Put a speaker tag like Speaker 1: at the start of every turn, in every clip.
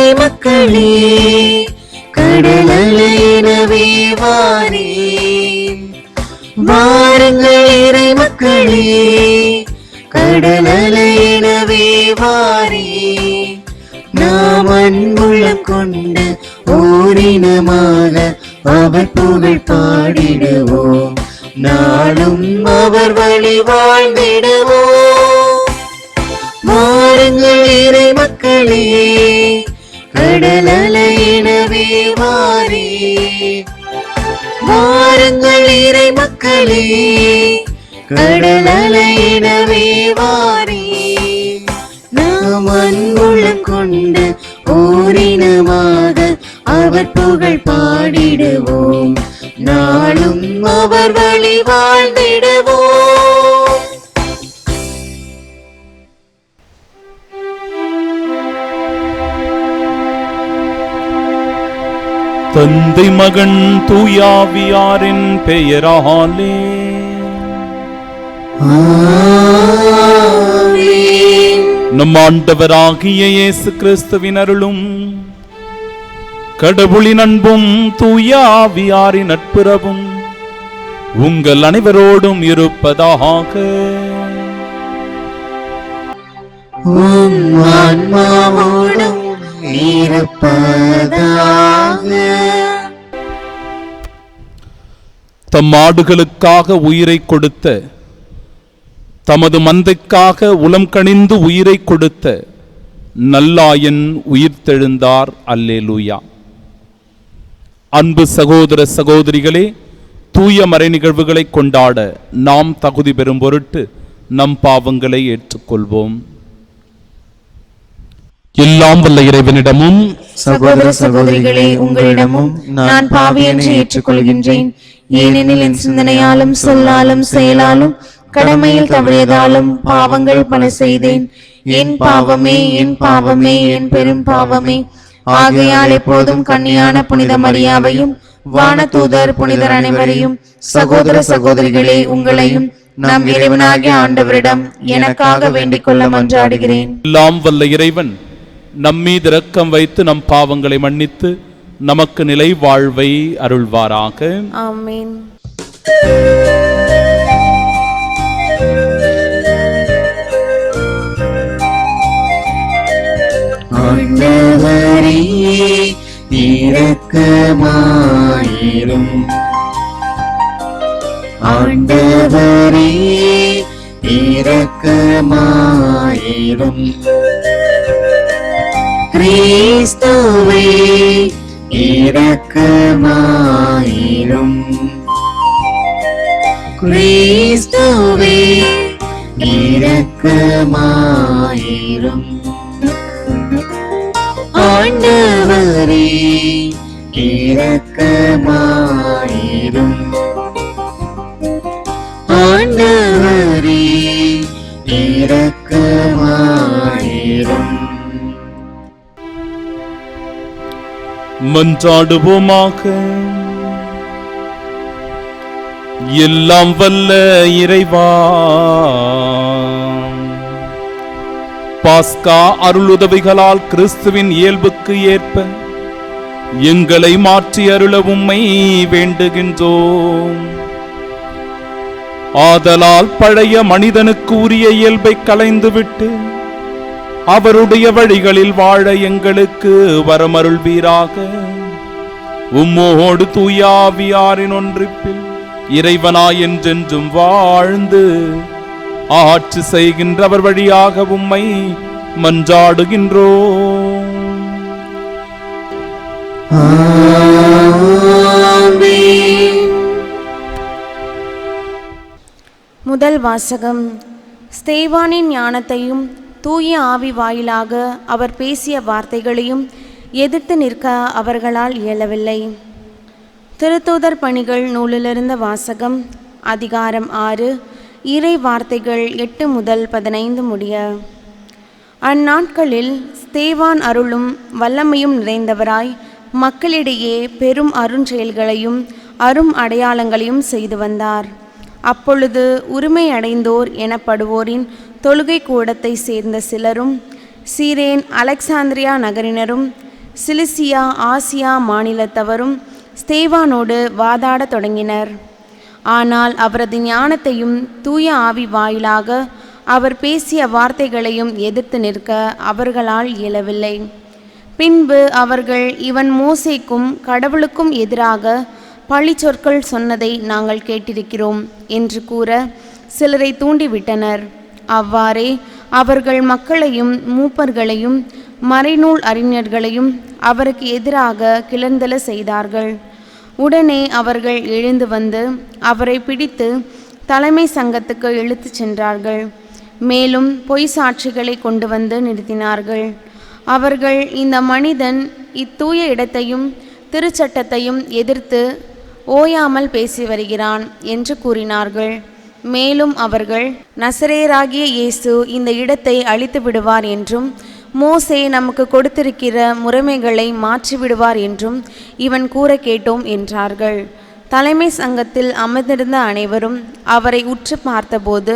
Speaker 1: இறை மக்களே, கடல் அலையினவே வாரே. வாருங்கள் இறை மக்களே, கடல் அலையினவே வாரே. நாம் அன்புள்ளம் கொண்டு ஓரினமாக அவர் புகழ் பாடிடுவோம். நாளும் அவர் வழி வாழ்ந்திடுவோம். வாருங்கள் இறை மக்களே, கடல் அலையினவே வாரே. வாருங்கள் இறை மக்களே, கடல் அலையினவே வாரே. நாம் அன்புள்ளம் கொண்டு ஓரினமாக அவர் புகழ் பாடிடுவோம். நாளும் அவர் வழி வாழ்ந்திடுவோம்.
Speaker 2: தந்தை மகன் தூயாவியாரின் பெயராலே நம் ஆண்டவராகிய இயேசு கிறிஸ்துவின் அருளும் கடவுளின் அன்பும் தூயாவியாரின் நட்புறவும் உங்கள் அனைவரோடும் இருப்பதாக.
Speaker 1: ஆன்மாவோடும் இருப்பதாக.
Speaker 2: தம் ஆடுகளுக்காக உயிரை கொடுத்த, தமது மந்தைக்காக உளம் கனிந்து உயிரை கொடுத்த நல்லாயன் உயிர்த்தெழுந்தார். அல்லேலூயா. அன்பு சகோதர சகோதரிகளே, தூய மறை நிகழ்வுகளை கொண்டாட நாம் தகுதி பெறும் பொருட்டு நம் பாவங்களை ஏற்றுக்கொள்வோம். எல்லாம் வல்ல இறைவனிடமும்
Speaker 1: சகோதர சகோதரிகளே, உங்களிடமும் நான் பாவி என்று ஏற்றுக்கொள்கின்றேன். ஏனெனில் என் சிந்தனையாலும் சொல்லாலும் செயலாலும் கடமையில் தவறியதாலும் பாவங்கள் பல செய்தேன். என் பாவமே, என் பாவமே, என் பெரும் பாவமே. ஆகையால் எப்போதும் கன்னியான புனித மரியாவையும் வானதூதர் புனிதர் அனைவரையும், சகோதர சகோதரிகளே உங்களையும் நம் இறைவனாகிய ஆண்டவரிடம் எனக்காக வேண்டிக் கொள்ள மன்றாடுகிறேன்.
Speaker 2: எல்லாம் வல்ல இறைவன் நம்மீது இரக்கம் வைத்து நம் பாவங்களை மன்னித்து நமக்கு நிலை வாழ்வை அருள்வாராக.
Speaker 1: ஆமென். ஆண்டவரே இரக்கமாயிரும். ஆண்டவரே இரக்கமாயிரும். கிறிஸ்துவே இரக்கமாயிரும். கிறிஸ்துவே இரக்கமாயிரும். ஆண்டவரே இரக்கமாயிரும். ஆண்டவரே இரக்கமாயிரும்.
Speaker 2: மன்றாடுவோமாக. எல்லாம் வல்ல இறைவா, பாஸ்கா அருளுதவிகளால் கிறிஸ்துவின் இயல்புக்கு ஏற்ப எங்களை மாற்றி அருள உம்மை வேண்டுகின்றோம். ஆதலால் பழைய மனிதனுக்கு உரிய இயல்பை களைந்துவிட்டு அவருடைய வழிகளில் வாழ எங்களுக்கு வரமருள்வீராக. உம்மோடு தூயாவியாரின் ஒன்றிப்பில் இறைவனாய் என்றென்றும் வாழ்ந்து ஆட்சி செய்கின்றவர் வழியாக உம்மை மன்றாடுகின்றோம்.
Speaker 3: முதல் வாசகம். ஸ்தேவானின் ஞானத்தையும் தூய ஆவி வாயிலாக அவர் பேசிய வார்த்தைகளையும் எதிர்த்து நிற்க அவர்களால் இயலவில்லை. திருத்தூதர் பணிகள் நூலிலிருந்த வாசகம். அதிகாரம் 6, இறை வார்த்தைகள் 8 முதல் 15 முடிய. அந்நாட்களில் ஸ்தேவான் அருளும் வல்லமையும் நிறைந்தவராய் மக்களிடையே பெரும் அருஞ்செயல்களையும் அரும் அடையாளங்களையும் செய்து வந்தார். அப்பொழுது உரிமை அடைந்தோர் எனப்படுவோரின் தொழுகை கூடத்தை சேர்ந்த சிலரும் சீரேன், அலெக்சாந்திரியா நகரினரும் சிலிசியா ஆசியா மாநிலத்தவரும் ஸ்தேவானோடு வாதாடத் தொடங்கினர். ஆனால் அவரது ஞானத்தையும் தூய ஆவி வாயிலாக அவர் பேசிய வார்த்தைகளையும் எதிர்த்து நிற்க அவர்களால் இயலவில்லை. பின்பு அவர்கள், இவன் மோசேக்கும் கடவுளுக்கும் எதிராக பழி சொற்கள் சொன்னதை நாங்கள் கேட்டிருக்கிறோம் என்று கூற சிலரை தூண்டிவிட்டனர். அவ்வாறே அவர்கள் மக்களையும் மூப்பர்களையும் மறைநூல் அறிஞர்களையும் அவருக்கு எதிராக கிளர்ந்தெழ செய்தார்கள். உடனே அவர்கள் எழுந்து வந்து அவரை பிடித்து தலைமை சங்கத்துக்கு இழுத்துச் சென்றார்கள். மேலும் பொய் சாட்சிகளை கொண்டு வந்து நிறுத்தினார்கள். அவர்கள், இந்த மனிதன் இத்தூய இடத்தையும் திருச்சட்டத்தையும் எதிர்த்து ஓயாமல் பேசி வருகிறான் என்று கூறினார்கள். மேலும் அவர்கள், நசரேயராகிய இயேசு இந்த இடத்தை அழித்து விடுவார் என்றும் மோசே நமக்கு கொடுத்திருக்கிற முறைமைகளை மாற்றிவிடுவார் என்றும் இவன் கூற கேட்டோம் என்றார்கள். தலைமை சங்கத்தில் அமர்ந்திருந்த அனைவரும் அவரை உற்று பார்த்தபோது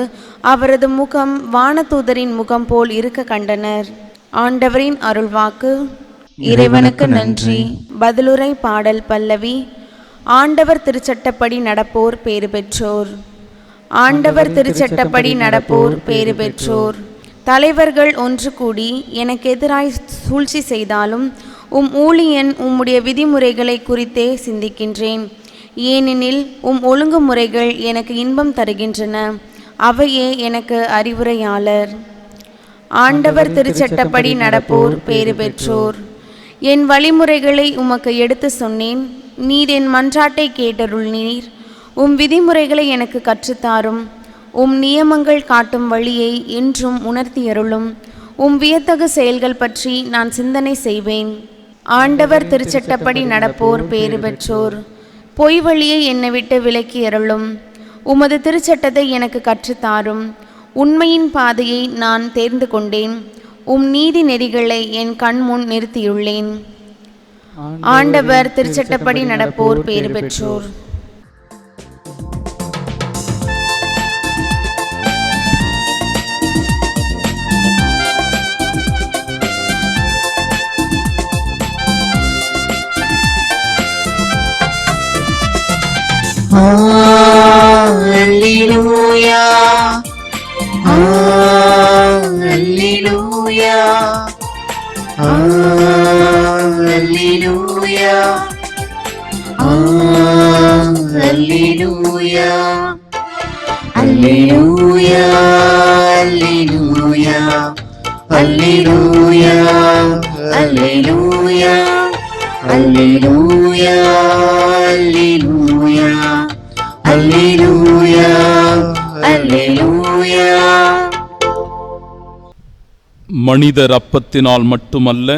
Speaker 3: அவரது முகம் வானதூதரின் முகம் போல் இருக்க கண்டனர். ஆண்டவரின் அருள்வாக்கு.
Speaker 1: இறைவனுக்கு நன்றி.
Speaker 3: பதிலுரை பாடல் பல்லவி. ஆண்டவர் திருச்சட்டப்படி நடப்போர் பேறு பெற்றோர். ஆண்டவர் திருச்சட்டப்படி நடப்போர் பேறு பெற்றோர். தலைவர்கள் ஒன்று கூடி எனக்கு எதிராய் சூழ்ச்சி செய்தாலும் ஊழியன் உம்முடைய விதிமுறைகளை குறித்தே சிந்திக்கின்றேன். ஏனெனில் ஒழுங்குமுறைகள் எனக்கு இன்பம் தருகின்றன, அவையே எனக்கு அறிவுரையாளர். ஆண்டவர் திருச்சட்டப்படி நடப்போர் பேறு பெற்றோர். என் வழிமுறைகளை உமக்கு எடுத்து சொன்னேன், நீர் என் மன்றாட்டை கேட்டருள்நீர். விதிமுறைகளை எனக்கு கற்றுத்தாரும். நியமங்கள் காட்டும் வழியை என்றும் உணர்த்தியருளும். வியத்தகு செயல்கள் பற்றி நான் சிந்தனை செய்வேன். ஆண்டவர் திருச்சட்டப்படி நடப்போர் பேறு பெற்றோர். பொய் வழியை என்னை விட்டு விலக்கி அருளும். உமது திருச்சட்டத்தை எனக்கு கற்றுத்தாரும். உண்மையின் பாதையை நான் தேர்ந்து கொண்டேன். நீதி நெறிகளை என் கண்முன் நிறுத்தியுள்ளேன். ஆண்டவர் திருச்சட்டப்படி நடப்போர் பேறு பெற்றோர்.
Speaker 1: Alleluia, Alleluia, Alleluia, Alleluia, Alleluia, Alleluia, Alleluia, Alleluia, Alleluia, Alleluia, Alleluia, Alleluia.
Speaker 2: மனிதர் அப்பத்தினால் மட்டுமல்ல,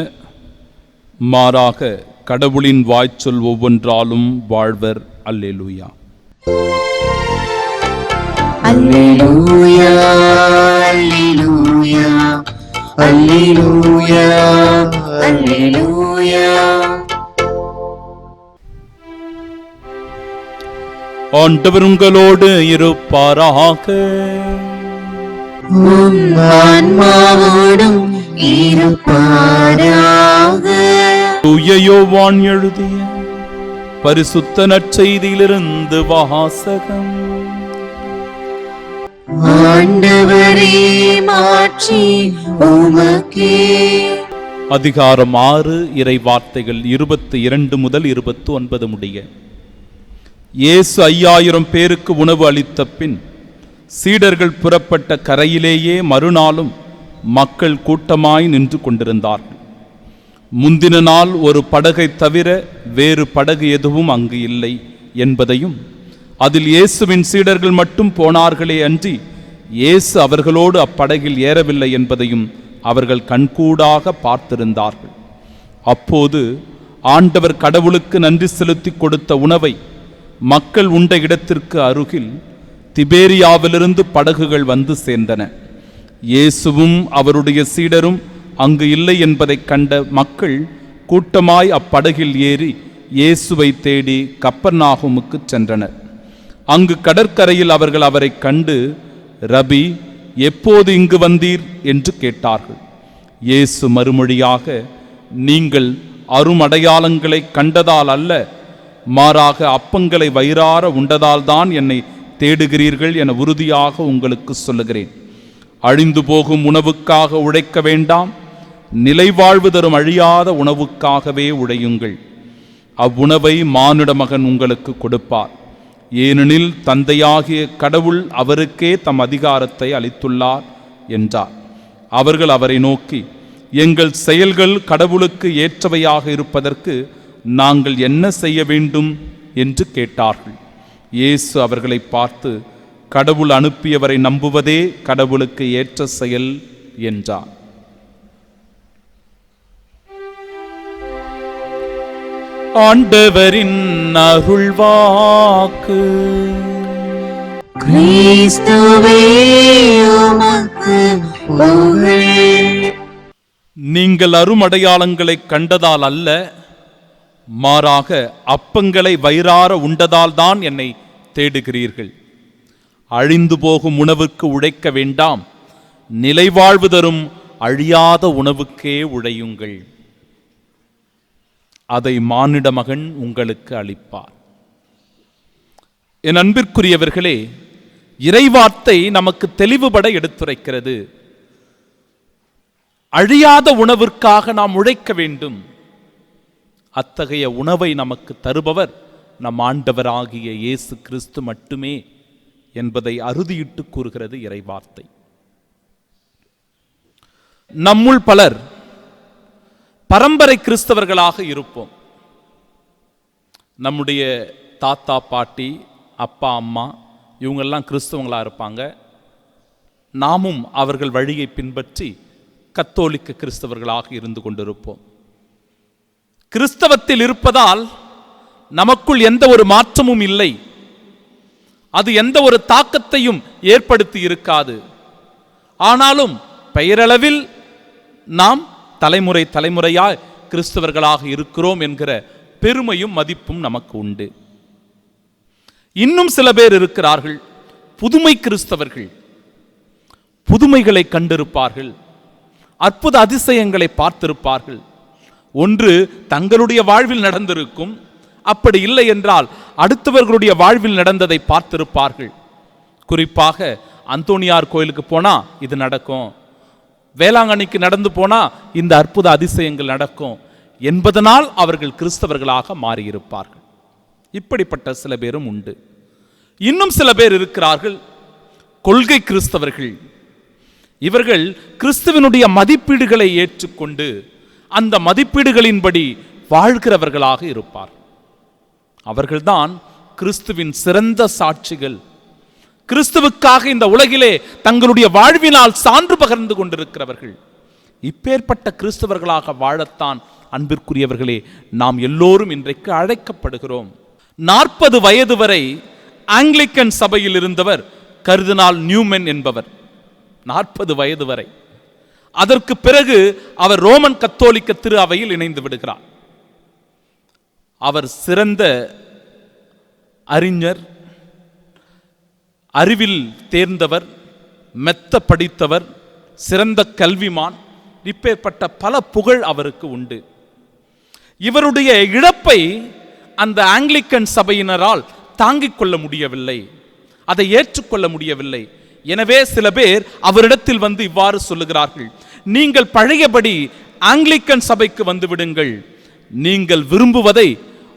Speaker 2: மாறாக கடவுளின் வாய்ச்சொல் ஒவ்வொன்றாலும் வாழ்வர். அல்லேலூயா.
Speaker 1: Alleluia, Alleluia, Alleluia, Alleluia.
Speaker 2: ஆண்டவர் உங்களோடு இருப்பாராக.
Speaker 1: உம் ஆன்மாவோடும் இருப்பாராக.
Speaker 2: தூய யோவான் எழுதிய பரிசுத்த நற்செய்தியிலிருந்து வாசகம்.
Speaker 1: ஆண்டவரே, மாட்சி உமக்கே.
Speaker 2: அதிகாரம் 6, இறை வார்த்தைகள் 22 முதல் 29 முடிய. இயேசு 5000 பேருக்கு உணவு அளித்த பின் சீடர்கள் புறப்பட்ட கரையிலேயே மறுநாளும் மக்கள் கூட்டமாய் நின்று கொண்டிருந்தார்கள். முந்தின நாள் ஒரு படகை தவிர வேறு படகு எதுவும் அங்கு இல்லை என்பதையும், அதில் இயேசுவின் சீடர்கள் மட்டும் போனார்களே அன்றி இயேசு அவர்களோடு அப்படகில் ஏறவில்லை என்பதையும் அவர்கள் கண்கூடாக பார்த்திருந்தார்கள். அப்போது ஆண்டவர் கடவுளுக்கு நன்றி செலுத்தி கொடுத்த உணவை மக்கள் உண்ட இடத்திற்கு அருகில் திபேரியாவிலிருந்து படகுகள் வந்து சேர்ந்தன. இயேசுவும் அவருடைய சீடரும் அங்கு இல்லை என்பதை கண்ட மக்கள் கூட்டமாய் அப்படகில் ஏறி இயேசுவை தேடி கப்பர்நாகுமுக்கு சென்றனர். அங்கு கடற்கரையில் அவர்கள் அவரை கண்டு, ரபி, எப்போது இங்கு வந்தீர் என்று கேட்டார்கள். இயேசு மறுமொழியாக, நீங்கள் அருமடையாளங்களை கண்டதால் அல்ல, மாறாக அப்பங்களை வயிறார உண்டதால் தான் என்னை தேடுகிறீர்கள் என உறுதியாக உங்களுக்கு சொல்லுகிறேன். அழிந்து போகும் உணவுக்காக உழைக்க வேண்டாம், நிலைவாழ்வு தரும் அழியாத உணவுக்காகவே உழையுங்கள். அவ்வுணவை மானிட மகன் உங்களுக்கு கொடுப்பார். ஏனெனில் தந்தையாகிய கடவுள் அவருக்கே தம் அதிகாரத்தை அளித்துள்ளார் என்றார். அவர்கள் அவரை நோக்கி, எங்கள் செயல்கள் கடவுளுக்கு ஏற்றவையாக இருப்பதற்கு நாங்கள் என்ன செய்ய வேண்டும் என்று கேட்டார்கள். இயேசு அவர்களை பார்த்து, கடவுள் அனுப்பியவரை நம்புவதே கடவுளுக்கு ஏற்ற செயல் என்றார். ஆண்டவரின் அருள்வாக்கு.
Speaker 1: கிறிஸ்துவே உமக்கு புகழ்.
Speaker 2: நீங்கள் அருமடையாளங்களை கண்டதால் அல்ல, மாறாக அப்பங்களை வயிறார உண்டதால் தான் என்னை தேடுகிறீர்கள். அழிந்து போகும் உணவுக்கு உழைக்க வேண்டாம், நிலைவாழ்வு தரும் அழியாத உணவுக்கே உழையுங்கள். அதை மானிட மகன் உங்களுக்கு அளிப்பார். என் அன்பிற்குரியவர்களே, இறைவார்த்தை நமக்கு தெளிவுபட எடுத்துரைக்கிறது. அழியாத உணவிற்காக நாம் உழைக்க வேண்டும். அத்தகைய உணவை நமக்கு தருபவர் நம் ஆண்டவராகிய இயேசு கிறிஸ்து மட்டுமே என்பதை அறுதியிட்டு கூறுகிறது இறைவார்த்தை. நம்முள் பலர் பரம்பரை கிறிஸ்தவர்களாக இருப்போம். நம்முடைய தாத்தா பாட்டி அப்பா அம்மா இவங்கெல்லாம் கிறிஸ்தவங்களாக இருப்பாங்க. நாமும் அவர்கள் வழியை பின்பற்றி கத்தோலிக்க கிறிஸ்தவர்களாக இருந்து கொண்டிருப்போம். கிறிஸ்தவத்தில் இருப்பதால் நமக்குள் எந்த ஒரு மாற்றமும் இல்லை. அது எந்த ஒரு தாக்கத்தையும் ஏற்படுத்தி இருக்காது. ஆனாலும் பெயரளவில் நாம் தலைமுறை தலைமுறையாய் கிறிஸ்தவர்களாக இருக்கிறோம் என்கிற பெருமையும் மதிப்பும் நமக்கு உண்டு. இன்னும் சில பேர் இருக்கிறார்கள், புதுமை கிறிஸ்தவர்கள். புதுமைகளை கண்டிருப்பார்கள், அற்புத அதிசயங்களை பார்த்திருப்பார்கள். ஒன்று தங்களுடைய வாழ்வில் நடந்திருக்கும், அப்படி இல்லை என்றால் அடுத்தவர்களுடைய வாழ்வில் நடந்ததை பார்த்திருப்பார்கள். குறிப்பாக அந்தோனியார் கோயிலுக்கு போனா இது நடக்கும், வேளாங்கண்ணிக்கு நடந்து போனா இந்த அற்புத அதிசயங்கள் நடக்கும் என்பதனால் அவர்கள் கிறிஸ்தவர்களாக மாறியிருப்பார்கள். இப்படிப்பட்ட சில பேரும் உண்டு. இன்னும் சில பேர் இருக்கிறார்கள், கொள்கை கிறிஸ்தவர்கள். இவர்கள் கிறிஸ்துவனுடைய மதிப்பீடுகளை ஏற்றுக்கொண்டு அந்த மதிப்பீடுகளின்படி வாழ்கிறவர்களாக இருப்பார். அவர்கள்தான் கிறிஸ்துவின் சிறந்த சாட்சிகள். கிறிஸ்துவுக்காக இந்த உலகிலே தங்களுடைய வாழ்வினால் சான்று பகர்ந்து கொண்டிருக்கிறவர்கள். இப்பேற்பட்ட கிறிஸ்தவர்களாக வாழத்தான் அன்பிற்குரியவர்களே நாம் எல்லோரும் இன்றைக்கு அழைக்கப்படுகிறோம். 40 வயது வரை ஆங்கிலிக்கன் சபையில் இருந்தவர் கர்தினால் நியூமன் என்பவர். 40 வயது வரை. அதற்கு பிறகு அவர் ரோமன் கத்தோலிக்க திரு அவையில் இணைந்து விடுகிறார். அவர் சிறந்த அறிஞர், அறிவில் தேர்ந்தவர், மெத்த படித்தவர், சிறந்த கல்விமான். இப்பேற்பட்ட பல புகழ் அவருக்கு உண்டு. இவருடைய இழப்பை அந்த ஆங்கிலிக்கன் சபையினரால் தாங்கிக் கொள்ள முடியவில்லை, அதை ஏற்றுக்கொள்ள முடியவில்லை. எனவே சில பேர் அவரிடத்தில் வந்து இவ்வாறு சொல்லுகிறார்கள், நீங்கள் பழையபடி ஆங்கிலிக்கன் சபைக்கு வந்து விடுங்கள், நீங்கள் விரும்புவதை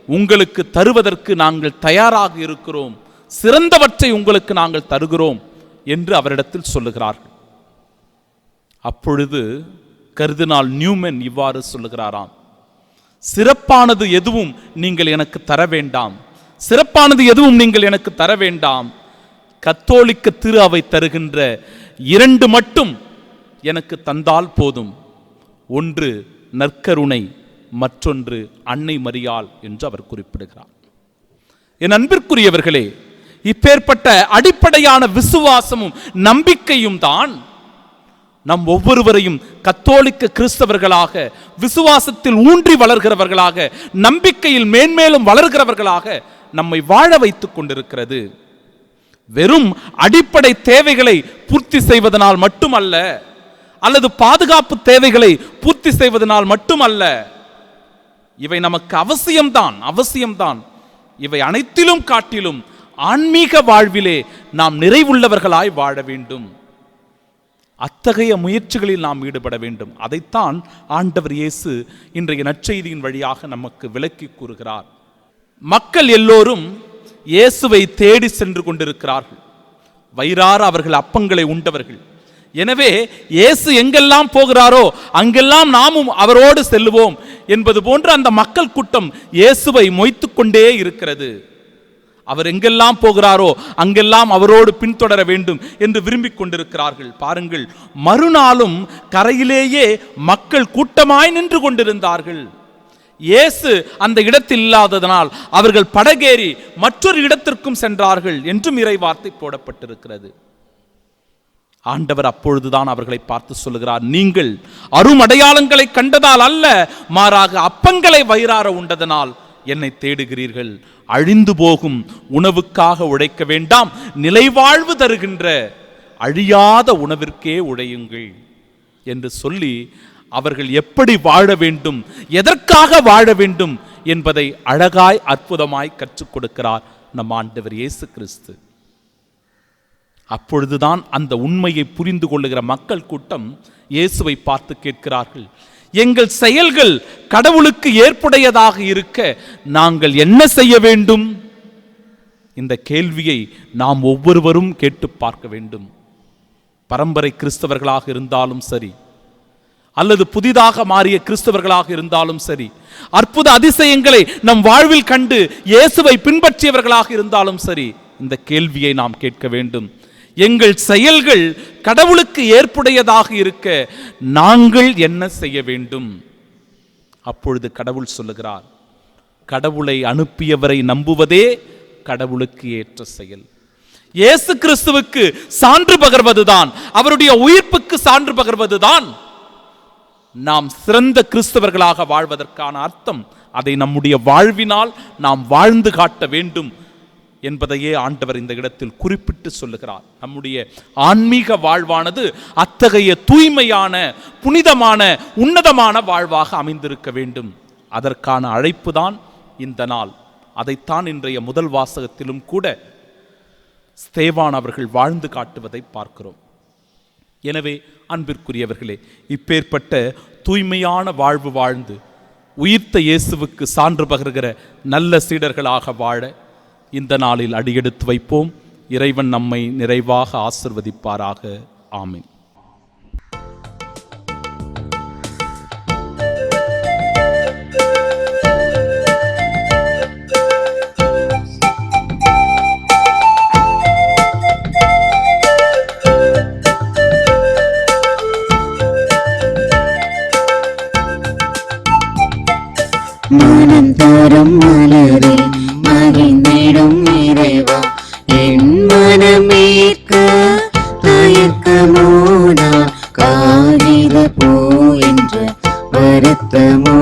Speaker 2: உங்களுக்கு தருவதற்கு நாங்கள் தயாராக இருக்கிறோம், சிறந்தவற்றை உங்களுக்கு நாங்கள் தருகிறோம் என்று அவரிடத்தில் சொல்லுகிறார்கள். அப்பொழுது கர்தினால் நியூமன் இவ்வாறு சொல்லுகிறாராம், சிறப்பானது எதுவும் நீங்கள் எனக்கு தர வேண்டாம், சிறப்பானது எதுவும் நீங்கள் எனக்கு தர வேண்டாம். கத்தோலிக்க திரு அவை தருகின்ற 2 மட்டும் எனக்கு தந்தால் போதும். ஒன்று நற்கருணை, மற்றொன்று அன்னை மரியாள் என்று அவர் குறிப்பிடுகிறார். என் அன்பிற்குரியவர்களே, இப்பேற்பட்ட அடிப்படையான விசுவாசமும் நம்பிக்கையும் தான் நம் ஒவ்வொருவரையும் கத்தோலிக்க கிறிஸ்தவர்களாக, விசுவாசத்தில் ஊன்றி வளர்கிறவர்களாக, நம்பிக்கையில் மேன்மேலும் வளர்கிறவர்களாக நம்மை வாழ வைத்துக் கொண்டிருக்கிறது. வெறும் அடிப்படை தேவைகளை பூர்த்தி செய்வதனால் மட்டுமல்ல, அல்லது பாதுகாப்பு தேவைகளை பூர்த்தி செய்வதனால் மட்டுமல்ல, இவை நமக்கு அவசியம்தான். இவை அனைத்திலும் காட்டிலும் ஆன்மீக வாழ்விலே நாம் நிறைவுள்ளவர்களாய் வாழ வேண்டும். அத்தகைய முயற்சிகளில் நாம் ஈடுபட வேண்டும். அதைத்தான் ஆண்டவர் இயேசு இன்றைய நற்செய்தியின் வழியாக நமக்கு விளக்கி கூறுகிறார். மக்கள் எல்லோரும் இயேசுவை தேடி சென்று கொண்டிருக்கிறார்கள். வயிறார அவர்கள் அப்பங்களை உண்டவர்கள். எனவே இயேசு எங்கெல்லாம் போகிறாரோ அங்கெல்லாம் நாமும் அவரோடு செல்லுவோம் என்பது போன்ற அந்த மக்கள் கூட்டம் இயேசுவை மொய்த்து கொண்டே இருக்கிறது. அவர் எங்கெல்லாம் போகிறாரோ அங்கெல்லாம் அவரோடு பின்தொடர வேண்டும் என்று விரும்பிக் கொண்டிருக்கிறார்கள். பாருங்கள், மறுநாளும் கரையிலேயே மக்கள் கூட்டமாய் நின்று கொண்டிருந்தார்கள். இயேசு அந்த இடத்தில் இல்லாததனால் அவர்கள் படகேறி மற்றொரு இடத்திற்கும் சென்றார்கள் என்றும் இறைவார்த்தை போடப்பட்டிருக்கிறது. ஆண்டவர் அப்பொழுதுதான் அவர்களை பார்த்து சொல்லுகிறார், நீங்கள் அருமடையாளங்களை கண்டதால் அல்ல, மாறாக அப்பங்களை வயிறார உண்டதனால் என்னை தேடுகிறீர்கள். அழிந்து போகும் உணவுக்காக உழைக்க வேண்டாம், நிலைவாழ்வு தருகின்ற அழியாத உணவிற்கே உழையுங்கள் என்று சொல்லி அவர்கள் எப்படி வாழ வேண்டும், எதற்காக வாழ வேண்டும் என்பதை அழகாய் அற்புதமாய் கற்றுக் கொடுக்கிறார் நம் ஆண்டவர் இயேசு கிறிஸ்து. அப்பொழுதுதான் அந்த உண்மையை புரிந்து கொள்ளுகிற மக்கள் கூட்டம் இயேசுவை பார்த்து கேட்கிறார்கள், எங்கள் செயல்கள் கடவுளுக்கு ஏற்புடையதாக இருக்க நாங்கள் என்ன செய்ய வேண்டும்? இந்த கேள்வியை நாம் ஒவ்வொருவரும் கேட்டு பார்க்க வேண்டும். பரம்பரை கிறிஸ்தவர்களாக இருந்தாலும் சரி, அல்லது புதிதாக மாறிய கிறிஸ்தவர்களாக இருந்தாலும் சரி, அற்புத அதிசயங்களை நம் வாழ்வில் கண்டு இயேசுவை பின்பற்றியவர்களாக இருந்தாலும் சரி, இந்த கேள்வியை நாம் கேட்க வேண்டும். எங்கள் செயல்கள் கடவுளுக்கு ஏற்புடையதாக இருக்க நாங்கள் என்ன செய்ய வேண்டும்? அப்பொழுது கடவுள் சொல்லுகிறார், கடவுளை அனுப்பியவரை நம்புவதே கடவுளுக்கு ஏற்ற செயல். இயேசு கிறிஸ்துவுக்கு சான்று பகர்வதுதான், அவருடைய உயிர்ப்புக்கு சான்று பகர்வதுதான் நாம் சிறந்த கிறிஸ்தவர்களாக வாழ்வதற்கான அர்த்தம். அதை நம்முடைய வாழ்வினால் நாம் வாழ்ந்து காட்ட வேண்டும் என்பதையே ஆண்டவர் இந்த இடத்தில் குறிப்பிட்டு சொல்லுகிறார். நம்முடைய ஆன்மீக வாழ்வானது அத்தகைய தூய்மையான, புனிதமான, உன்னதமான வாழ்வாக அமைந்திருக்க வேண்டும். அதற்கான அழைப்பு தான் இந்த நாள். அதைத்தான் இன்றைய முதல் வாசகத்திலும் கூட ஸ்தேவான் அவர்கள் வாழ்ந்து காட்டுவதை பார்க்கிறோம். எனவே அன்பிற்குரியவர்களே, இப்பேற்பட்ட தூய்மையான வாழ்வு வாழ்ந்து உயிர்த்த இயேசுவுக்கு சான்று பகர்கிற நல்ல சீடர்களாக வாழ இந்த நாளில் அடியெடுத்து வைப்போம். இறைவன் நம்மை நிறைவாக ஆசிர்வதிப்பாராக. ஆமென்.
Speaker 1: மனம் தரும் மலரில் மகிழ்ந்திடும் இறைவா, என் மனமேற்க தயக்கமோ, நான் காகித பூ என்ற வருத்தமோ.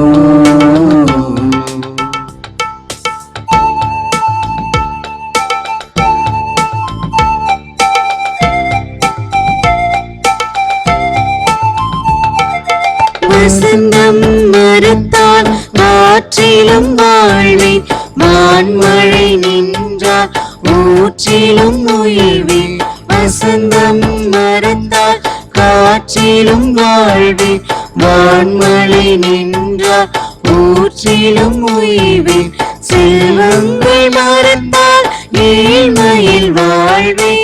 Speaker 1: வசந்தம் மறுத்தால் காற்றிலும் வாழ்வேன், வான்மழை நின்றால் ஊற்றிலும் உயிர்வேன். வசந்தம் மறுத்தால் காற்றிலும் வாழ்வேன், வான்மழை நின்றால் ஊற்றிலும் உயிர்வேன். செல்வங்கள் மறுத்தால் ஏழ்மையில் வாழ்வேன்,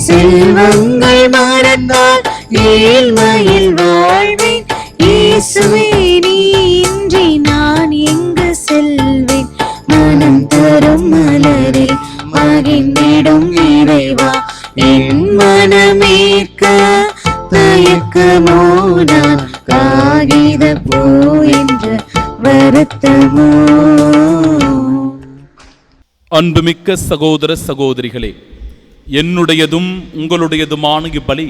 Speaker 1: செல்வங்கள் மறந்தால் ஏழ்மையில் வாழ்வேன். இயேசுவே நீ இன்றி நான் எங்கு செல்வேன்? மனம் தரும் மலரில் மகிழ்ந்திடும் இறைவா, என் மனமேற்க தயக்கமோ, நான் காகித பூ என்ற வருத்தமோ.
Speaker 2: அன்புமிக்க சகோதர சகோதரிகளே, என்னுடையதும் உங்களுடையதுமான இப்பலி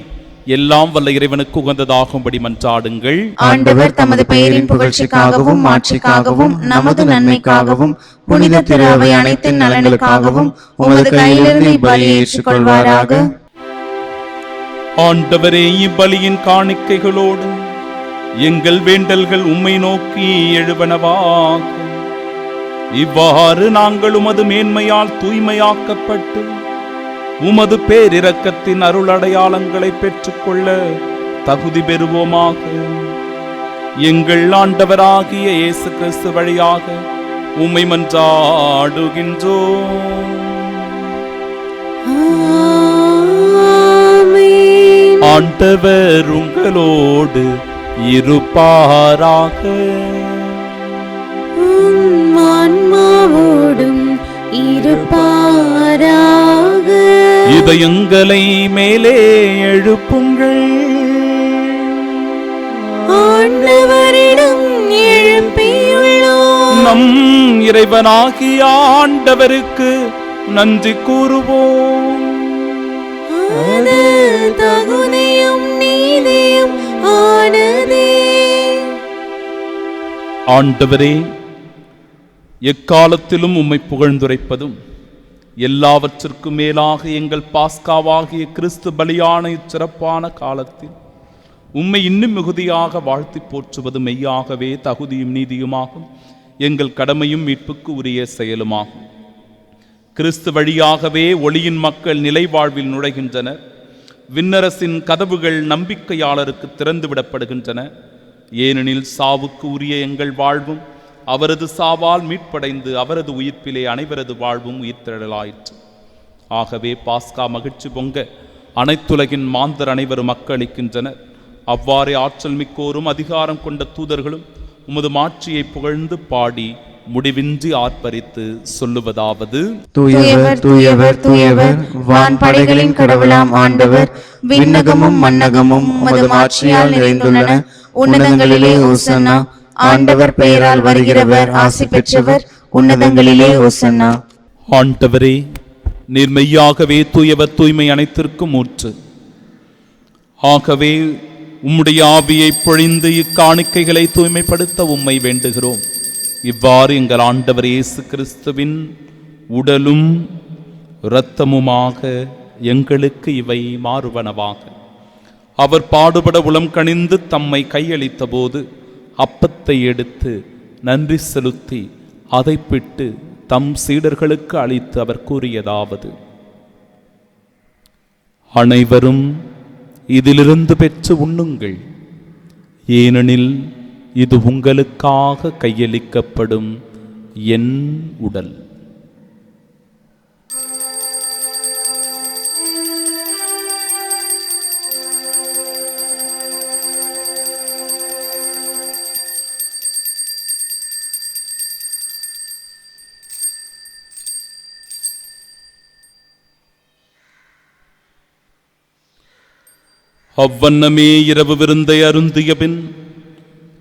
Speaker 2: எல்லாம் வல்ல இறைவனுக்கு உகந்ததாகும்படி மன்றாடுங்கள்.
Speaker 1: ஆண்டவர் தமது பெயரின் புகழ்ச்சிக்காகவும் மாட்சிக்காகவும் நமது நன்மைக்காகவும் புனித திரு அவை அனைத்தின் நலனுக்காகவும் உமது கையிலிருந்து இப்பலியை ஏற்றுக்கொள்வாராக.
Speaker 2: ஆண்டவரே, இப்பலியின் காணிக்கைகளோடு எங்கள் வேண்டல்கள் உம்மை நோக்கி எழுவனவாக. இவ்வாறு நாங்கள் உமது மேன்மையால் தூய்மையாக்கப்பட்டு உமது பேரிரக்கத்தின் அருள் அடையாளங்களை பெற்றுக்கொள்ள தகுதி பெறுவோமாக. எங்கள் ஆண்டவராகிய இயேசு கிறிஸ்து வழியாக உம்மை மன்றாடுகின்றோம். ஆண்டவர் உங்களோடு இருப்பாராக.
Speaker 1: ஆன்மாவோடும் இருப்பாராக.
Speaker 2: இதயங்களை மேலே எழுப்புங்கள்.
Speaker 1: ஆண்டவரிடம் எழுப்பியுள்ளோம்.
Speaker 2: நம் இறைவனாகிய ஆண்டவருக்கு நன்றி கூறுவோம்.
Speaker 1: அது தகுதியும் நீதியும் ஆனதே.
Speaker 2: ஆண்டவரே, எக்காலத்திலும் உம்மை புகழ்ந்துரைப்பதும் எல்லாவற்றிற்கும் மேலாக எங்கள் பாஸ்காவாகிய கிறிஸ்து பலியான இச்சிறப்பான காலத்தில் உம்மை இன்னும் மிகுதியாக வாழ்த்தி போற்றுவது மெய்யாகவே தகுதியும் நீதியுமாகும், எங்கள் கடமையும் மீட்புக்கு உரிய செயலுமாகும். கிறிஸ்து வழியாகவே ஒளியின் மக்கள் நிலை வாழ்வில் நுழைகின்றனர். விண்ணரசின் கதவுகள் நம்பிக்கையாளருக்கு திறந்து விடப்படுகின்றன. ஏனெனில் சாவுக்கு உரிய எங்கள் வாழ்வும் அவரது சாவால் மீட்படைந்து அவரது உயிர்ப்பிலே அனைவரது வாழ்வும் உயிர்த்தெழலாயிற்று. ஆகவே பாஸ்கா மகிழ்ச்சி பொங்க அனைத்துலகின் மாந்தர் அனைவரும் மக்களிக்கின்றனர். அவ்வாறே ஆற்றல் மிக்கோரும் அதிகாரம் கொண்ட தூதர்களும் உமது மாட்சியை புகழ்ந்து பாடி முடிவின்றி ஆர்ப்பரித்து சொல்லுவதாவது:
Speaker 1: தூயவர் தூயவர் தூயவர், வான்படைகளின் கடவுளாம் ஆண்டவர், விண்ணகமும் மண்ணகமும் உமது மாட்சியால் நிறைந்துள்ளன. உன்னதங்களிலே ஓசன்னா. ஆண்டவர் பெயரால் வருகிறவர் ஆசி பெற்றவர். உன்னதங்களிலே ஓசன்னா.
Speaker 2: ஆண்டவரே, நீர் மெய்யாகவே தூயவர், தூய்மை அனைத்திற்கும் ஊற்று. ஆகவே உம்முடைய ஆவியை பொழிந்து இக்காணிக்கைகளை தூய்மைப்படுத்த உம்மை வேண்டுகிறோம். இவ்வாறு எங்கள் ஆண்டவர் இயேசு கிறிஸ்துவின் உடலும் இரத்தமுமாக எங்களுக்கு இவை மாறுவனவாக. அவர் பாடுபட உளம் கனிந்து தம்மை கையளித்த போது அப்பத்தை எடுத்து நன்றி செலுத்தி அதை பிட்டு தம் சீடர்களுக்கு அளித்து அவர் கூறியதாவது: அனைவரும் இதிலிருந்து பெற்று உண்ணுங்கள், ஏனெனில் இது உங்களுக்காக கையளிக்கப்படும் என் உடல். அவ்வண்ணமே இரவு விருந்தை அருந்திய பின்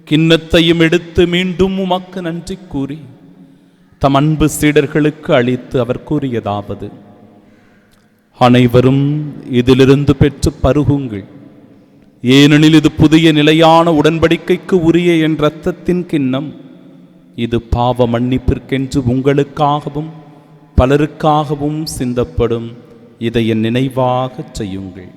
Speaker 2: கிண்ணத்தையும் எடுத்து மீண்டும் உமக்கு நன்றி கூறி தம் அன்பு சீடர்களுக்கு அளித்து அவர் கூறியதாவது: அனைவரும் இதிலிருந்து பெற்று பருகுங்கள், ஏனெனில் இது புதிய நிலையான உடன்படிக்கைக்கு உரிய என் இரத்தத்தின் கிண்ணம். இது பாவ மன்னிப்பிற்கென்று உங்களுக்காகவும் பலருக்காகவும் சிந்தப்படும். இதை என் நினைவாகச் செய்யுங்கள்.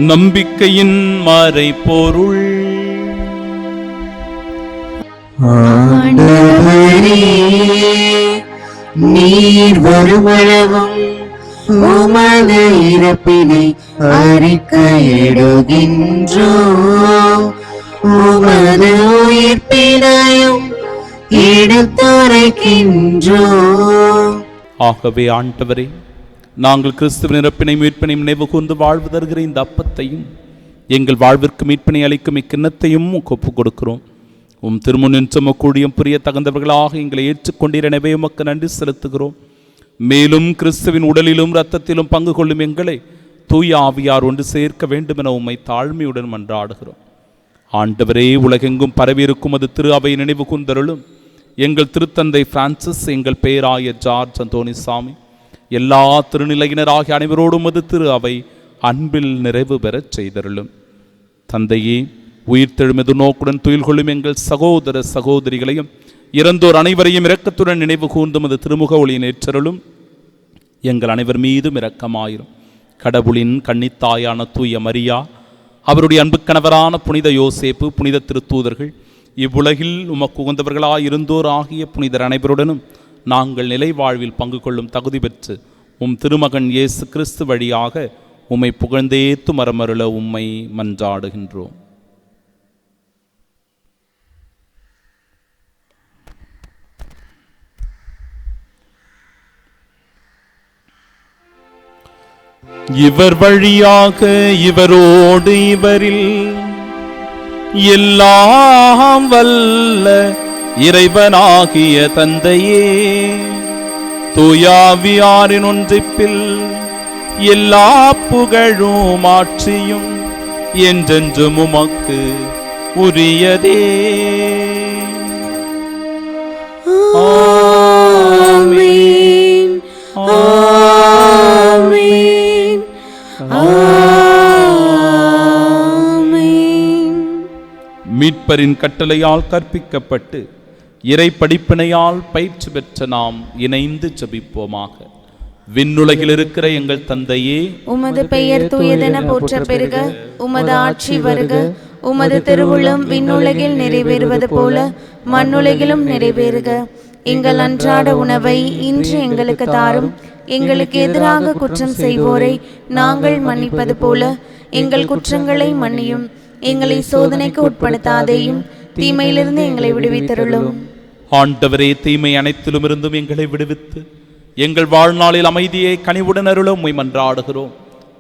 Speaker 2: நம்பிக்கையின் மறைபொருள்.
Speaker 1: ஆண்டவரே, நீர் வருமளவும் உமது இறப்பினை அறிக்கையிடுகின்றோம், உமது உயிர்ப்பினையும் எடுத்துரைக்கின்றோம்.
Speaker 2: ஆகவே ஆண்டவரே, நாங்கள் கிறிஸ்துவின் இறப்பினை மீட்பினையும் நினைவு கூர்ந்து வாழ்வு தருகிற இந்த அப்பத்தையும் எங்கள் வாழ்விற்கு மீட்பினை அளிக்கும் இக்கிண்ணத்தையும் ஒப்புக் கொடுக்கிறோம். உம் திருமுன் கூடியும் புரிய தகுந்தவர்களாக எங்களை ஏற்றுக்கொண்டீர். எனவே உமக்கு நன்றி செலுத்துகிறோம். மேலும் கிறிஸ்துவின் உடலிலும் இரத்தத்திலும் பங்கு கொள்ளும் எங்களை தூய ஆவியார் ஒன்று சேர்க்க வேண்டும் என உம்மை தாழ்மையுடன் மன்றாடுகிறோம். ஆண்டவரே, உலகெங்கும் பரவியிருக்கும் அது திரு அவை நினைவு கூர்ந்தருளும். எங்கள் திருத்தந்தை பிரான்சிஸ், எங்கள் பேராய ஜார்ஜ் அந்தோனிசாமி, எல்லா திருநிலையினராகிய அனைவரோடும் அது திரு அவை அன்பில் நிறைவு பெறச் செய்தருளும். தந்தையே, உயிர்த்தெழுமெது நோக்குடன் துயில் கொள்ளும் எங்கள் சகோதர சகோதரிகளையும் இறந்தோர் அனைவரையும் இரக்கத்துடன் நினைவு கூர்ந்தும் அது திருமுக ஒளியின் ஏற்றருளும். எங்கள் அனைவர் மீதும் இரக்கமாயிரும். கடவுளின் கன்னித்தாயான தூய மரியா, அவருடைய அன்பு கணவரான புனித யோசேப்பு, புனித திருத்தூதர்கள், இவ்வுலகில் உமக்கு உகந்தவர்களாய் இருந்தோர் ஆகிய புனிதர் அனைவருடனும் நாங்கள் நிலை வாழ்வில் பங்கு கொள்ளும் தகுதி பெற்று உம் திருமகன் இயேசு கிறிஸ்து வழியாக உம்மை புகழ்ந்தேத்து மரமருள உம்மை மன்றாடுகின்றோம். இவர் வழியாக இவரோடு இவரில் எல்லாம் வல்ல இறைவனாகிய தந்தையே, தூயாவியாரின் ஒன்றிப்பில் எல்லா புகழும் ஆட்சியும் என்றென்றும் உமக்கு உரியதே. ஆமென். ஆமென். ஆமென். மீட்பரின் கட்டளையால் கற்பிக்கப்பட்டு இறை படிப்பினையால் பயிற்சி பெற்ற நாம் இணைந்து ஜெபிப்போமாக. விண்ணுலகில் இருக்கிற எங்கள் தந்தையே,
Speaker 3: உமது பெயர் தூயதென போற்ற பெருக, உமது ஆட்சி வருக, உமது திருவுளம் விண்ணுலகில் நிறைவேறுவது போல மண்ணுலகிலும் நிறைவேறுக. எங்கள் அன்றாட உணவை இன்று எங்களுக்கு தாரும். எங்களுக்கு எதிராக குற்றம் செய்வோரை நாங்கள் மன்னிப்பது போல எங்கள் குற்றங்களை மன்னியும். எங்களை சோதனைக்கு உட்படுத்தாதேயும், தீமையிலிருந்து எங்களை விடுவித்தருளும்.
Speaker 2: ஆண்டவரே, தீமை அனைத்திலும் இருந்தும் எங்களை விடுவித்து எங்கள் வாழ்நாளில் அமைதியை கனிவுடன் அருள உம்மை மன்றாடுகிறோம்.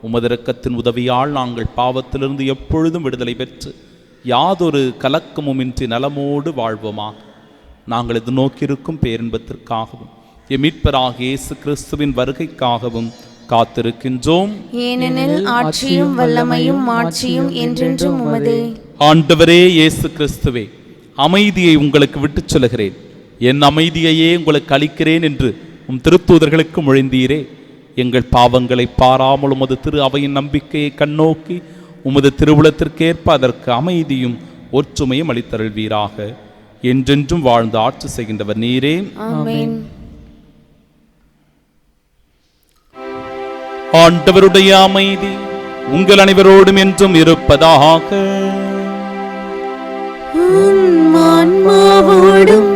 Speaker 2: உமது இரக்கத்தின் உதவியால் நாங்கள் பாவத்திலிருந்து எப்பொழுதும் விடுதலை பெற்று யாதொரு கலக்கமுமின்றி நலமோடு வாழ்வோமாக. நாங்கள் இது நோக்கியிருக்கும் பேரின்பத்திற்காகவும் எம் மீட்பராகிய இயேசு கிறிஸ்துவின் வருகைக்காகவும் காத்திருக்கின்றோம்.
Speaker 3: ஏனெனில் ஆட்சியும் வல்லமையும் மாட்சியும் என்றென்றும் உமதே.
Speaker 2: ஆண்டவரே இயேசு கிறிஸ்துவே, அமைதியை உங்களுக்கு விட்டுச் சொல்கிறேன், என் அமைதியையே உங்களுக்கு அளிக்கிறேன் என்று உம் திருத்தூதர்களுக்கு மொழிந்தீரே. எங்கள் பாவங்களை பாராமல் உமது திரு அவையின் நம்பிக்கையை கண்ணோக்கி உமது திருவுளத்திற்கேற்ப அதற்கு அமைதியும் ஒற்றுமையும் அளித்தருள்வீராக. என்றென்றும் வாழ்ந்து ஆட்சி செய்கின்றவர் நீரே.
Speaker 3: ஆமென்.
Speaker 2: ஆண்டவருடைய அமைதி உங்கள் அனைவரோடும் என்றும் இருப்பதாக.
Speaker 3: ஆன்மாவோடும்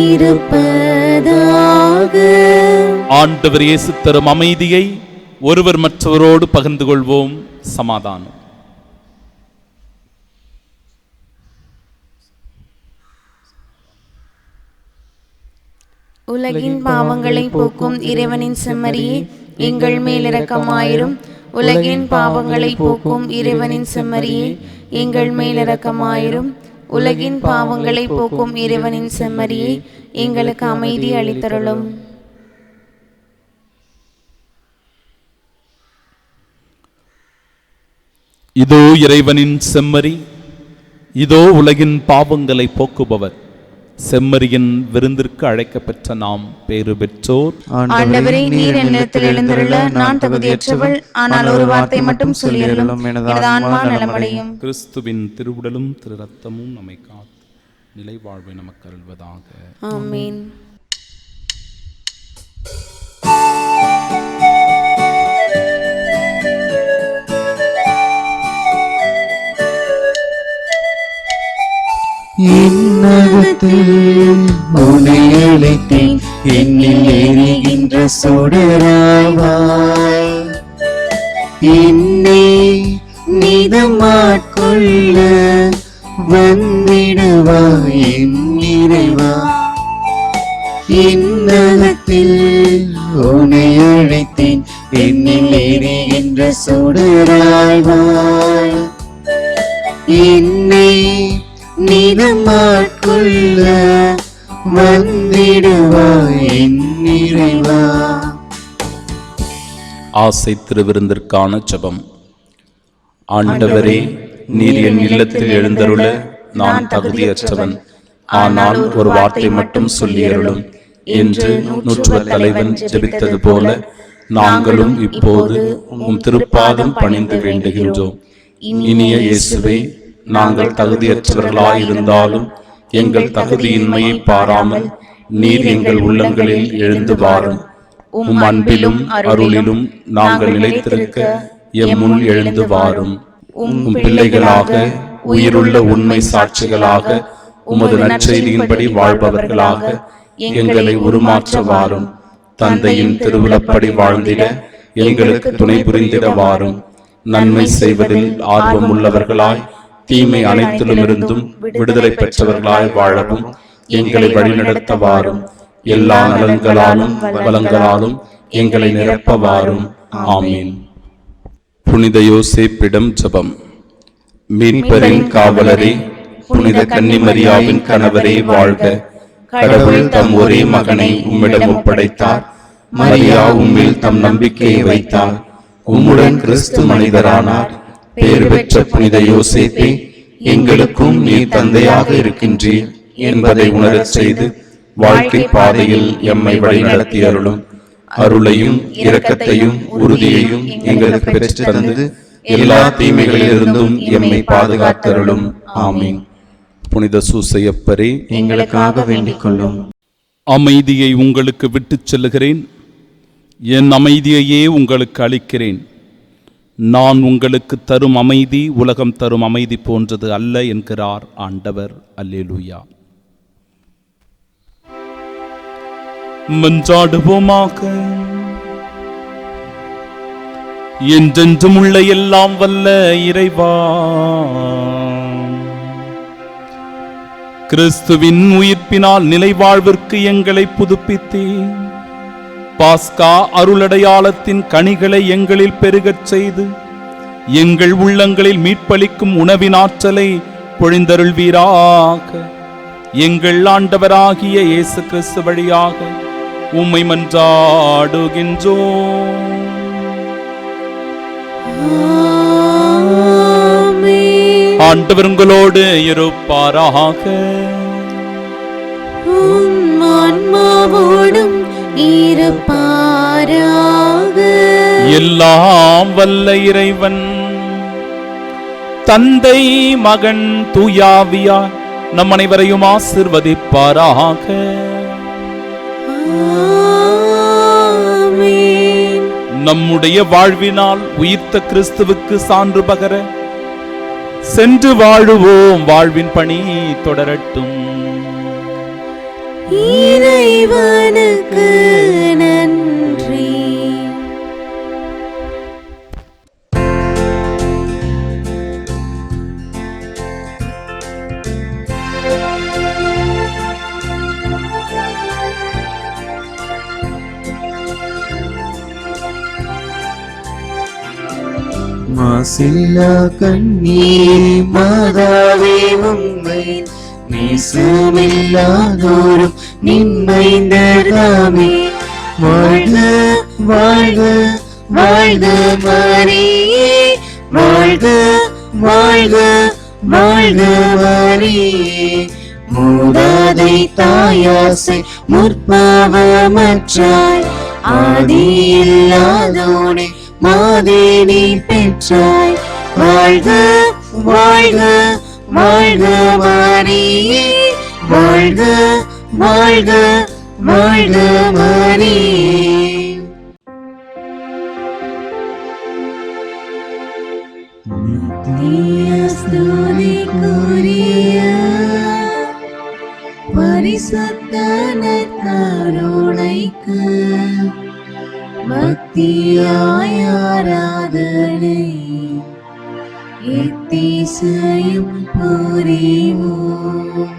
Speaker 3: இருப்பதாக.
Speaker 2: ஆண்டவர் இயேசு தரும் அமைதியை ஒருவர் மற்றவரோடு பகிர்ந்து கொள்வோம். சமாதானம்.
Speaker 3: உலகின் பாவங்களை போக்கும் இறைவனின் செம்மறியே, எங்கள் மேல் இரக்கமாயிரும். உலகின் பாவங்களை போக்கும் இறைவனின் செம்மறியே, எங்கள் மேல் இரக்கமாயிரும். உலகின் பாவங்களை போக்கும் இறைவனின் செம்மறியே, எங்களுக்கு அமைதி அளித்தருளும்.
Speaker 2: இதோ இறைவனின் செம்மறி, இதோ உலகின் பாவங்களை போக்குபவர். செம்மறியின் விருந்திற்கு அழைக்கப்பெற்ற நாம் பேறு பெற்றோர்.
Speaker 1: ஆண்டவரே, நீர் என்னிடத்தில் எழுந்தருள நான் தகுதியற்றவள். ஆனால் ஒரு வார்த்தை மட்டும் சொல்லியருளும், எனது ஆன்மா நலமடையும்.
Speaker 2: கிறிஸ்துவின் திருவுடலும் திரு ரத்தமும் நம்மை காத்து நிலை வாழ்வை நமக்கு அருள்வதாக.
Speaker 3: ஆமென்.
Speaker 1: என்னகத்தில் உன்னை அழைத்தேன், என்னில் எரிகின்ற சுடராவாய். என்னை நீதமாட்கொள்ள வந்திடுவாய் என் இறைவா. என்னகத்தில் உன்னை அழைத்தேன், என்னில் எரிகின்ற சுடராவாய். என்னை நீதமாட்கொள்ள வந்திடுவாய் என் இறைவா.
Speaker 2: ஆசை திருவிருந்திற்கான ஜெபம். ஆண்டவரே, நீர் என் இல்லத்தில் எழுந்தருள நான் தகுதியற்றவன். ஆனால் ஒரு வார்த்தை மட்டும் சொல்லியருளும் என்று நூற்றுவ தலைவன் ஜெபித்தது போல நாங்களும் இப்போது உம் திருப்பாதம் பணிந்து வேண்டுகின்றோம். இனிய இயேசுவே, நாங்கள் தகுதியற்றவர்களாயிருந்தாலும் எங்கள் தகுதியின்மையை பாராமல் நீர் எங்கள் உள்ளங்களில் எழுந்து வாரும். உம் அன்பிலும் அருளிலும் நாங்கள் நிலைத்திருக்க எம் முன் எழுந்து வாரும். உம் பிள்ளைகளாக உயிருள்ள உண்மை சாட்சிகளாக உமது நற்செய்தியின்படி வாழ்பவர்களாக எங்களை உருமாற்ற வாரும். தந்தையின் திருவிழப்படி வாழ்ந்திட எங்களுக்கு துணை புரிந்திட வாரும். நன்மை செய்வதில் ஆர்வம் உள்ளவர்களாய் தீமை அனைத்திலுமிருந்தும் விடுதலை பெற்றவர்களாய் வாழவும் எங்களை வழிநடத்த வாரும். எல்லா நலன்களாலும் வளங்களாலும் எங்களை நிரப்ப வாரும். ஆமீன். புனித யோசேப்பிடம் ஜெபம். மீட்பரின் காவலரே, புனித கன்னிமரியாவின் கணவரே வாழ்க. கடவுள் தம் ஒரே மகனை உம்மிடம் ஒப்படைத்தார். மரியா உம்மில் தம் நம்பிக்கையை வைத்தார். உம்முடன் கிறிஸ்து மனிதரானார். பேறு பெற்ற புனித யோசேப்பே, எங்களுக்கும் நீர் தந்தையாக இருக்கின்றீர் என்பதை உணரச் செய்து வாழ்க்கை பாதையில் எம்மை வழி நடத்தி அருளும். அருளையும் இரக்கத்தையும் உறுதியையும் எங்களுக்கு பெற்று தந்து எல்லா தீமைகளிலிருந்தும் எம்மை பாதுகாத்தருளும். ஆமீன். புனித சூசையப்பரே,
Speaker 1: எங்களுக்காக வேண்டிக் கொள்ளும்.
Speaker 2: அமைதியை உங்களுக்கு விட்டுச் செல்லுகிறேன், என் அமைதியையே உங்களுக்கு அளிக்கிறேன். நான் உங்களுக்கு தரும் அமைதி உலகம் தரும் அமைதி போன்றது அல்ல என்கிறார் ஆண்டவர். அல்லேலூயா. மன்றாடுவோமாக. என்றென்றும் உள்ள எல்லாம் வல்ல இறைவா, கிறிஸ்துவின் உயிர்ப்பினால் நிலைவாழ்விற்கு எங்களை புதுப்பித்தேன். பாஸ்கா அருளடையாளத்தின் கனிகளை எங்களில் பெருகச் செய்து எங்கள் உள்ளங்களில் மீட்பளிக்கும் உணவின் ஆற்றலை பொழிந்தருள்வீராக. எங்கள் ஆண்டவராகிய இயேசு கிறிஸ்து வழியாக உம்மை மன்றாடுகின்றோம். ஆண்டவர் உங்களோடு இருப்பாராக.
Speaker 3: ஆன்மாவோடும் இருப்பாராக.
Speaker 2: எல்லாம் வல்ல இறைவன் தந்தை, மகன், தூயாவியார் நம் அனைவரையும் ஆசீர்வதிப்பாராக. நம்முடைய வாழ்வினால் உயிர்த்த கிறிஸ்துவுக்கு சான்று பகர சென்று வாழுவோம். வாழ்வின் பணி தொடரட்டும்.
Speaker 3: இறைவனுக்கு நன்றி.
Speaker 1: மாசில்லா கண்ணீ மாதாவே, உம்மை நேசமில்லாதோரும் நின்மைந்ததாமே. வாழ்க வாழ்க வாழ்க மரியே, வாழ்க வாழ்க வாழ்க மரியே. மூதாதை தாயாசை முற்பாவமற்றாய், ஆதியில்லாதோனே மாதேனி பெற்றாய். வாழ்க வாழ்க வாழ்க மரியே, வாழ்க வாழ்க வாழ்க மரியே. நித்திய ஸ்துதிக்குரிய பரிசுத்த நற்கருணைக்கு பக்தியாய் ஆராதனை எத்திசையும் புரிவோம்.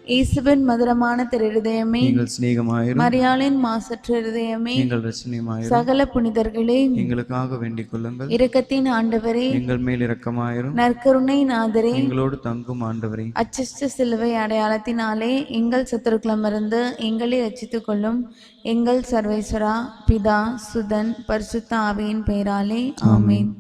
Speaker 1: இயேசுவின் மதுரமான திருஹிருதயமே, எங்கள் சிநேகமாயிரும்.
Speaker 3: மரியாளின் மாசற்ற இருதயமே,
Speaker 1: எங்கள் இரட்சணியமாயிரும்.
Speaker 3: சகல புனிதர்களே,
Speaker 1: எங்களுக்காக வேண்டிக் கொள்ளுங்கள்.
Speaker 3: இரக்கத்தின் ஆண்டவரே,
Speaker 1: எங்கள் மேல் இரக்கமாயிரும்.
Speaker 3: நற்கருணை நாதரே,
Speaker 1: எங்களோடு தங்கும் ஆண்டவரே,
Speaker 3: அச்சிஷ்ட சிலுவை அடையாளத்தினாலே எங்கள் சத்துருக்களமிருந்து எங்களை ரட்சித்துக் கொள்ளும். எங்கள் சர்வேஸ்வரா, பிதா, சுதன், பரிசுத்த ஆவியின் பெயராலே ஆமென்.